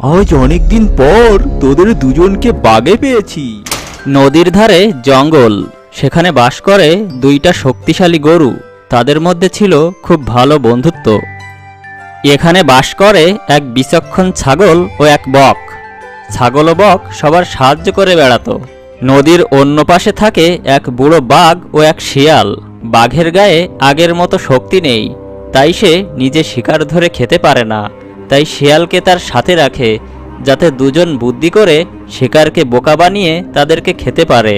আজ অনেকদিন পর তোদের দুজনকে বাগে পেয়েছি। নদীর ধারে জঙ্গল, সেখানে বাস করে দুইটা শক্তিশালী গরু। তাদের মধ্যে ছিল খুব ভালো বন্ধুত্ব। এখানে বাস করে এক বিচক্ষণ ছাগল ও এক বক। ছাগল ও বক সবার সাহায্য করে বেড়াতো। নদীর অন্য পাশে থাকে এক বুড়ো বাঘ ও এক শিয়াল। বাঘের গায়ে আগের মতো শক্তি নেই, তাই সে নিজে শিকার ধরে খেতে পারে না। তাই শিয়ালকে তার সাথে রাখে, যাতে দুজন বুদ্ধি করে শিকারকে বোকা বানিয়ে তাদেরকে খেতে পারে।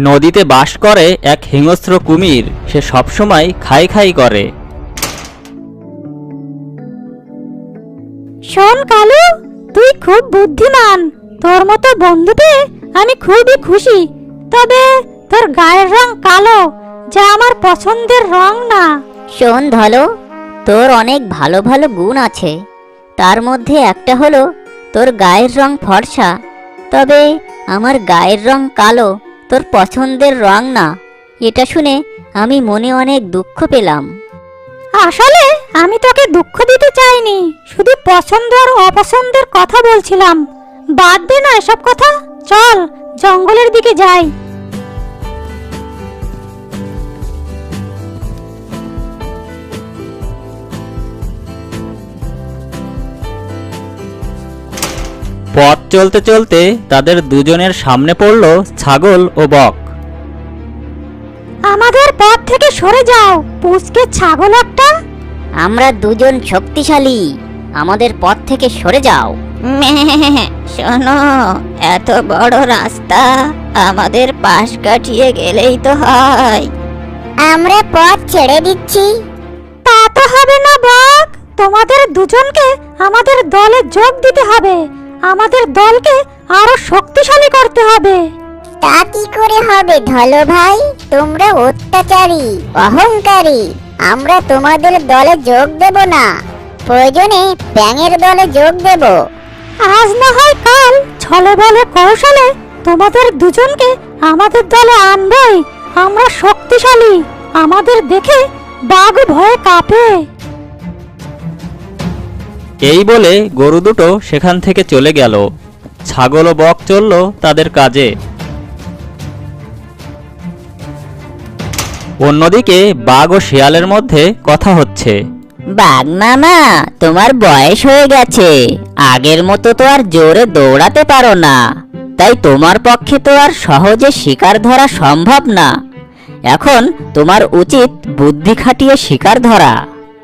নদীতে বাস করে এক হিংস্র কুমির। সে সবসময় খাই খাই করে। শোন কালু, তুই খুব বুদ্ধিমান। তোর মতো বন্ধু পেয়ে আমি খুবই খুশি। তবে তোর গায়ের রং কালো, যা আমার পছন্দের রং না। শোন ধলো, তোর অনেক ভালো ভালো গুণ আছে। তার মধ্যে একটা হলো তোর গায়ের রং ফর্সা। তবে আমার গায়ের রং কালো, তোর পছন্দের রং না। এটা শুনে আমি মনে অনেক দুঃখ পেলাম। আসলে আমি তোকে দুঃখ দিতে চাইনি, শুধু পছন্দ আর অপছন্দের কথা বলছিলাম। বাদ দে না এসব কথা, চল জঙ্গলের দিকে যাই। পথ চলতে চলতে তাদের দুজনের সামনে পড়ল ছাগল ও বক। আমাদের পথ থেকে সরে যাও, পুচকে ছাগল একটা। আমরা দুজন শক্তিশালী, আমাদের পথ থেকে সরে যাও। শোনো, এত বড় রাস্তা আমাদের পাশ কাটিয়ে গেলেই তো হয়। আমরা পথ ছেড়ে দিচ্ছি। তা তো হবে না বক, তোমাদের দুজনকে আমাদের দলে যোগ দিতে হবে। আমাদের দলকে আরো শক্তিশালী করতে হবে। তা কি করে হবে ধলো ভাই? তোমরা অত্যাচারী, অহংকারী। আমরা তোমাদের দলে যোগ দেব না, প্রয়োজনে ব্যাঙের দলে যোগ দেব। আজ না হয় কাল ছলে বলে কৌশলে তোমাদের দুজনকে আমাদের দলে আনবই। আমরা শক্তিশালী, আমাদের দেখে বাঘ ভয়ে কাঁপে। এই বলে গরু দুটো সেখান থেকে চলে গেল। ছাগল ও বক চলল তাদের কাজে। অন্যদিকে বাঘ ও শিয়ালের মধ্যে কথা হচ্ছে। বাঘ মামা, তোমার বয়স হয়ে গেছে, আগের মতো তো আর জোরে দৌড়াতে পারো না। তাই তোমার পক্ষে তো আর সহজে শিকার ধরা সম্ভব না। এখন তোমার উচিত বুদ্ধি খাটিয়ে শিকার ধরা।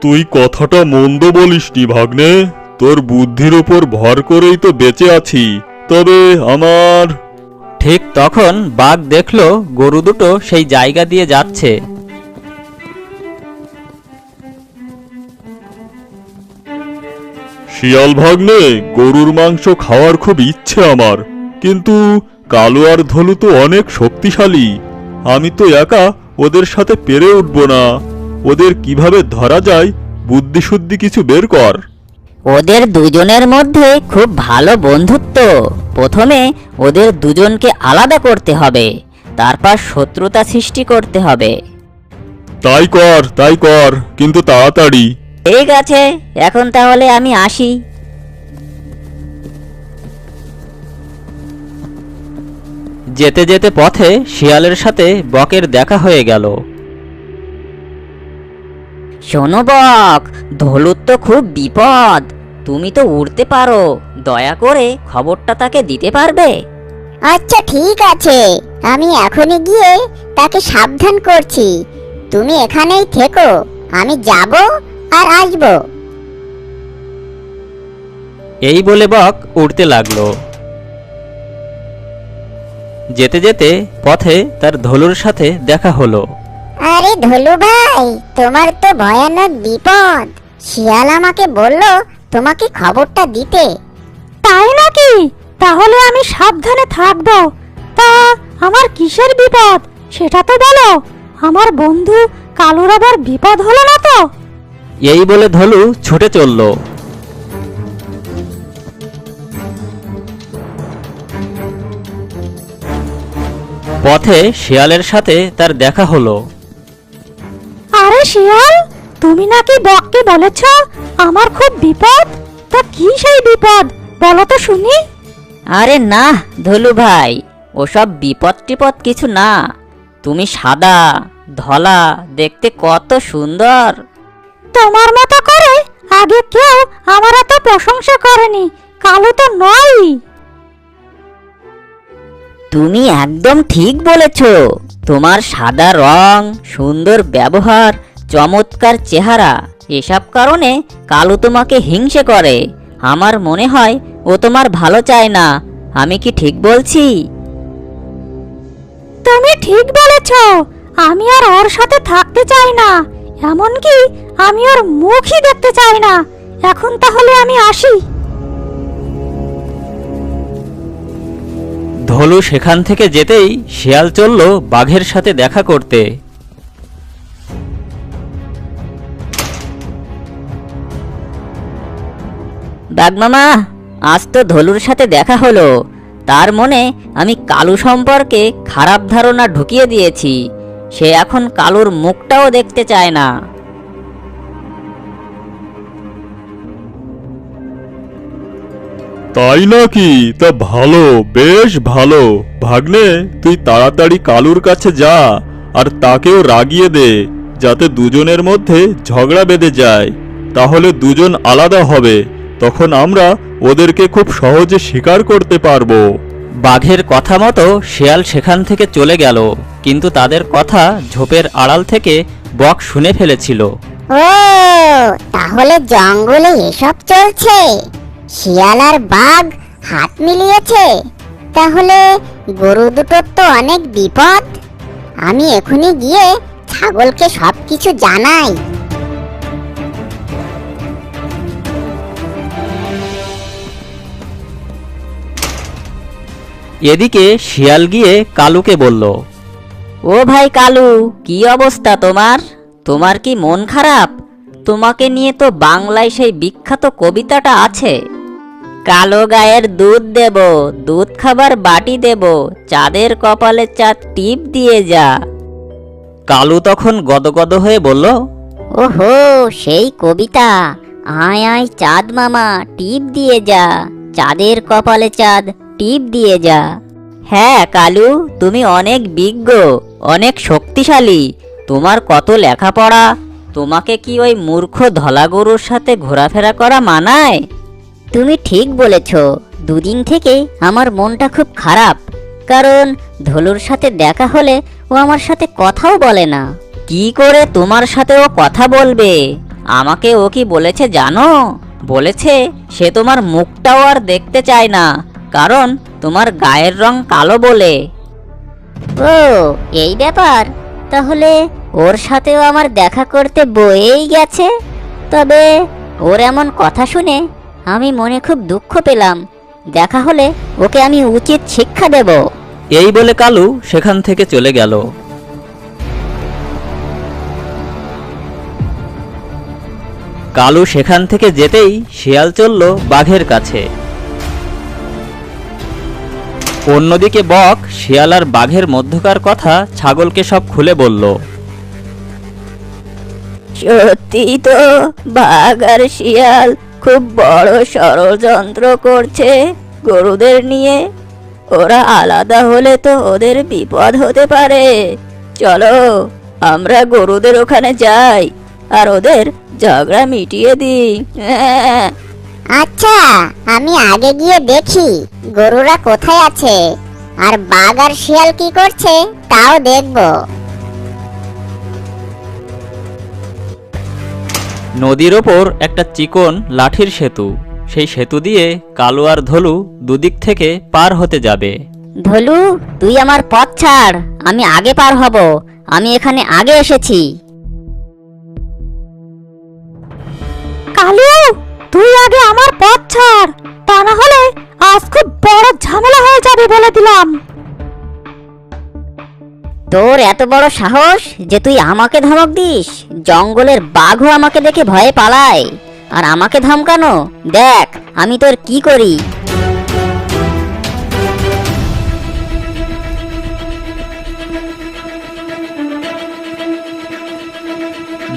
তুই কথাটা মন্দ বলিসনি ভাগ্নে, তোর বুদ্ধির উপর ভর করেই তো বেঁচে আছি। তবে আমার ঠিক তখন বাঘ দেখল গরু দুটো সেই জায়গা দিয়ে যাচ্ছে। শিয়াল ভাগ্নে, গরুর মাংস খাওয়ার খুব ইচ্ছে আমার, কিন্তু কালো আর ধলু তো অনেক শক্তিশালী। আমি তো একা ওদের সাথে পেরে উঠব না। ওদের কিভাবে ধরা যায়, বুদ্ধি শুদ্ধি কিছু বের কর। ওদের দুজনের মধ্যে খুব ভালো বন্ধুত্ব। প্রথমে ওদের দুজনকে আলাদা করতে হবে, তারপর শত্রুতা সৃষ্টি করতে হবে। তাই কর, কিন্তু তাড়াতাড়ি। ঠিক আছে, এখন তাহলে আমি আসি। যেতে যেতে পথে শিয়ালের সাথে বকের দেখা হয়ে গেল। শোনো বক, ধলুর তো খুব বিপদ। তুমি তো উড়তে পারো, দয়া করে খবরটা তাকে দিতে পারবে? আচ্ছা ঠিক আছে, আমি এখনই গিয়ে তাকে সাবধান করছি। তুমি এখানেই থেকো, আমি যাব আর আসব। এই বলে বক উড়তে লাগলো। যেতে যেতে পথে তার ধলুর সাথে দেখা হলো। আরে ধলু ভাই, তোমার তো ভয়ানক বিপদ। শিয়াল আমাকে বলল তোমাকে খবরটা দিতে। তাই নাকি? তাহলে আমি সাবধানে থাকবো। তা আমার কিসের বিপদ সেটা তো বলো। আমার বন্ধু কালুর আবার বিপদ হলো না তো? এই বলে ধলু ছুটে চলল। পথে শিয়ালের সাথে তার দেখা হলো। আরে শিয়াল, তুমি নাকি বককে বলেছ আমার খুব বিপদ? তা বিপদ বলো তো শুনি। আরে না ধলু ভাই, ওসব বিপদ টিপদ কিছু না। তুমি সাদা ধলা, দেখতে কত সুন্দর। তোমার মতো করে আগে কেউ আমার এত প্রশংসা করেনি। কালো তো নয়। তুমি একদম ঠিক বলেছ। তোমার সাদা রং, সুন্দর ব্যবহার, চমৎকার চেহারা, এসব কারণে কালু তোমাকে হিংসে করে। আমার মনে হয় ও তোমার ভালো চায় না। আমি কি ঠিক বলছি? তুমি ঠিক বলেছ। আমি আর ওর সাথে থাকতে চাই না, এমনকি আমি ওর মুখই দেখতে চাই না। এখন তাহলে আমি আসি। ধলু সেখান থেকে যেতেই শিয়াল চলল বাঘের সাথে দেখা করতে। বাঘমামা, আজ তো ধলুর সাথে দেখা হলো। তার মনে আমি কালু সম্পর্কে খারাপ ধারণা ঢুকিয়ে দিয়েছি। সে এখন কালুর মুখটাও দেখতে চায় না। তাই নাকি? তা ভালো, বেশ ভালো। ভাগ্নে, তুই তাড়াতাড়ি কালুর কাছে যা আর তাকেও রাগিয়ে দে, যাতে দুজনের মধ্যে ঝগড়া বেঁধে যায়। তাহলে দুজন আলাদা হবে, তখন আমরা ওদেরকে খুব সহজে শিকার করতে পারবো। বাঘের কথা মতো শিয়াল সেখান থেকে চলে গেল, কিন্তু তাদের কথা ঝোপের আড়াল থেকে বক শুনে ফেলেছিল। ও, তাহলে জঙ্গলে এসব চলছে। শিয়াল আর বাঘ হাত মিলিয়েছে। তাহলে গরু দুটোর তো অনেক বিপদ। আমি এখনই গিয়ে ছাগলকে সবকিছু জানাই। এদিকে শিয়াল গিয়ে কালুকে বলল, ও ভাই কালু, কি অবস্থা তোমার? তোমার কি মন খারাপ? তোমাকে নিয়ে তো বাংলায় সেই বিখ্যাত কবিতাটা আছে, কালো গায়ের দুধ দেব, দুধ খাবার বাটি দেব, চাঁদের কপালে চাঁদ টিপ দিয়ে যা। কালু তখন গদগদ হয়ে বলল, ওহো, সেই কবিতা। আয় আয় চাঁদ মামা, টিপ দিয়ে যা, চাঁদের কপালে চাঁদ টিপ দিয়ে যা। হ্যাঁ কালু, তুমি অনেক বিজ্ঞ, অনেক শক্তিশালী। তোমার কত লেখাপড়া। তোমাকে কি ওই মূর্খ ধলা গরুর সাথে ঘোরাফেরা করা মানায়? তুমি ঠিক বলেছ। দুদিন থেকে আমার মনটা খুব খারাপ, কারণ ধলুর সাথে দেখা হলে ও আমার সাথে কথাও বলে না। কি করে তোমার সাথে ও কথা বলবে? আমাকে ও কি বলেছে জানো? বলেছে সে তোমার মুখটাও আর দেখতে চায় না, কারণ তোমার গায়ের রং কালো বলে। ও, এই ব্যাপার। তাহলে ওর সাথেও আমার দেখা করতে বয়েই গেছে। তবে ওর এমন কথা শুনে আমি মনে খুব দুঃখ পেলাম। দেখা হলে ওকে আমি উচিত শিক্ষা দেব। এই বলে কালু সেখান থেকে চলে গেল। কালু সেখান থেকে যেতেই শিয়াল চলল বাঘের কাছে। অন্যদিকে বক শিয়াল আর বাঘের মধ্যকার কথা ছাগলকে সব খুলে বলল। সত্যি তো বাঘ আর শিয়াল খুব বড় ষড়যন্ত্র করছে গরুদের নিয়ে। ওরা আলাদা হলে তো ওদের বিপদ হতে পারে। চলো আমরা গরুদের ওখানে যাই আর ওদের ঝগড়া মিটিয়ে দিই। আচ্ছা, আমি আগে গিয়ে দেখি গরুরা কোথায় আছে, আর বাঘ আর শিয়াল কি করছে তাও দেখব। নদীর ওপর একটা চিকন লাঠির সেতু। সেই সেতু দিয়ে কালু আর ধলু দুদিক থেকে পার হতে যাবে। ধলু, তুই আমার পথ ছাড়, আমি আগে পার হব। আমি এখানে আগে এসেছি। কালু, তুই আগে আমার পথ ছাড়, তা না হলে আজ খুব বড় ঝামেলা হয়ে যাবে বলে দিলাম। তোর এত বড় সাহস যে তুই আমাকে ধমক দিস? জঙ্গলের বাঘও আমাকে দেখে ভয়ে পালায়, আর আমাকে ধমকানো? দেখ আমি তোর কি করি।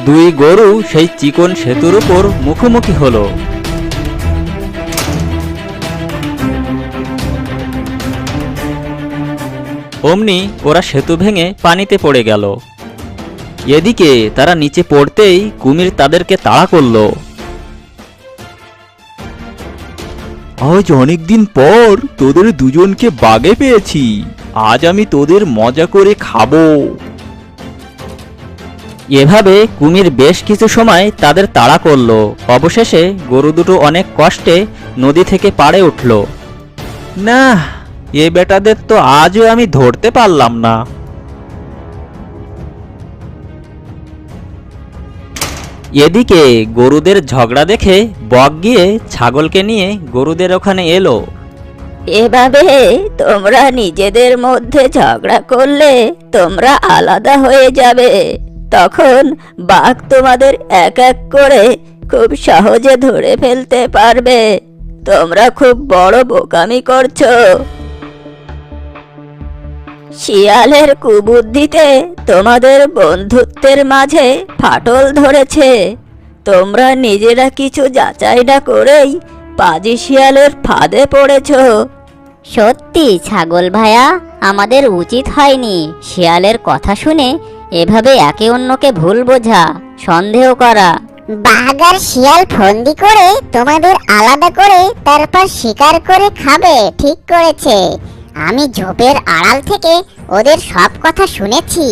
দুই গরু সেই চিকন সেতুর উপর মুখোমুখি হলো। অমনি ওরা সেতু ভেঙে পানিতে পড়ে গেল। এদিকে তারা নিচে পড়তেই কুমির তাদেরকে তাড়া করলো। আজ অনেকদিন পর তোদের দুজনকে বাগে পেয়েছি। আজ আমি তোদের মজা করে খাবো। এভাবে কুমির বেশ কিছু সময় তাদের তাড়া করলো। অবশেষে গরু দুটো অনেক কষ্টে নদী থেকে পাড়ে উঠল। না, এ বেটাদের তো আজও আমি ধরতে পারলাম না। এদিকে গরুদের ঝগড়া দেখে বক গিয়ে ছাগলকে নিয়ে গরুদের ওখানে এলো। এভাবে তোমরা নিজেদের মধ্যে ঝগড়া করলে তোমরা আলাদা হয়ে যাবে। তখন বাঘ তোমাদের এক এক করে খুব সহজে ধরে ফেলতে পারবে। তোমরা খুব বড় বোকামি করছো। শিয়ালের কুবুদ্ধিতে তোমাদের বন্ধুত্বের মাঝে ফাটল ধরেছে। তোমরা নিজেরা কিছু যাচাই না করেই পাজি শিয়ালের ফাঁদে পড়েছো। সত্যি ছাগল ভাইয়া, আমাদের উচিত হয়নি শিয়ালের কথা শুনে এভাবে একে অন্যকে ভুল বোঝা, সন্দেহ করা। বাঘ আর শিয়াল ফন্দি করে তোমাদের আলাদা করে তারপর শিকার করে খাবে, ঠিক করেছে। আমি ঝোপের আড়াল থেকে ওদের সব কথা শুনেছি।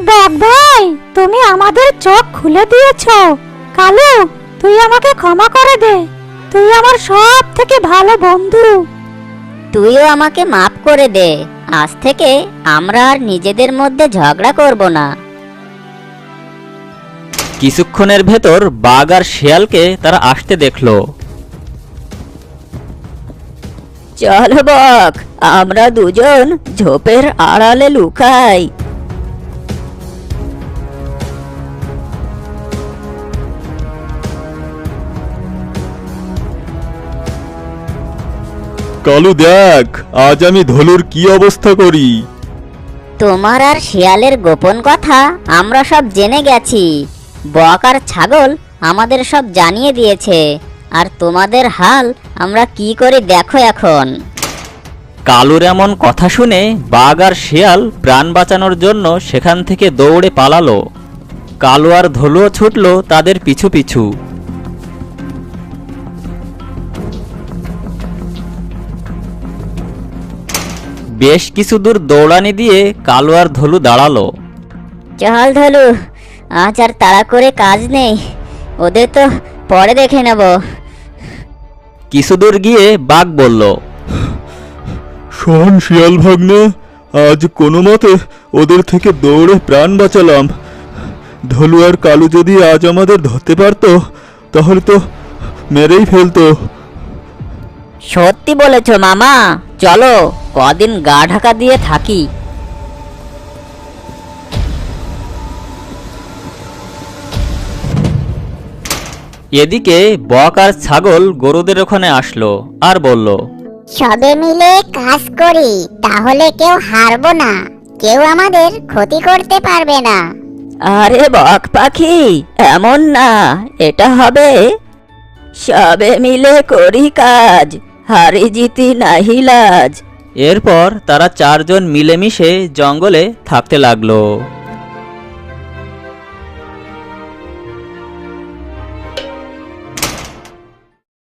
বাঘ ভাই, তুমি আমাদের চোখ খুলে দিয়েছো। কালু, তুই আমাকে ক্ষমা করে দে। তুই আমার সব থেকে ভালো বন্ধু। তুইও আমাকে মাফ করে দে। আজ থেকে আমরা আর নিজেদের মধ্যে ঝগড়া করব না। কিছুক্ষণের ভেতর বাঘ আর শিয়ালকে তারা আসতে দেখলো। চল বক, আমরা দুজন ঝোপের আড়ালে লুকাই। কালু দেখ, আজ আমি ধলুর কি অবস্থা করি। তোমার আর শিয়ালের গোপন কথা আমরা সব জেনে গেছি। বক আর ছাগল আমাদের সব জানিয়ে দিয়েছে। আর তোমাদের হাল আমরা কি করি দেখো এখন। কালুর এমন কথা শুনে বাঘ আর শিয়াল প্রাণ বাঁচানোর জন্য সেখান থেকে দৌড়ে পালালো। কালু আর ধলুও ছুটলো তাদের পিছু পিছু। বেশ কিছু দূর দৌড়ানি দিয়ে কালু আর ধলু দাঁড়ালো। চল ধলু, আজ আর তাড়া করে কাজ নেই। ওদের তো পরে দেখে নেব। কিছু দূর গিয়ে বাঘ বলল, শোন শিয়াল ভাগ্নে, আজ কোনো মতে ওদের থেকে দৌড়ে প্রাণ বাঁচালাম। ধলু আর কালু যদি আজ আমাদের ধরতে পারতো তাহলে তো মেরেই ফেলতো। সত্যি বলেছ মামা, চলো কদিন গা ঢাকা দিয়ে থাকি। এদিকে বক আর ছাগল গরুদের ওখানে আসলো আর বলল, সবে মিলে কাজ করি, তাহলে কেউ হারবো না, কেউ আমাদের ক্ষতি করতে পারবে না। আরে বক পাখি, এমন না, এটা হবে সবে মিলে করি কাজ, হারি জিতি নাহি লাজ। এরপর তারা চারজন মিলেমিশে জঙ্গলে থাকতে লাগলো।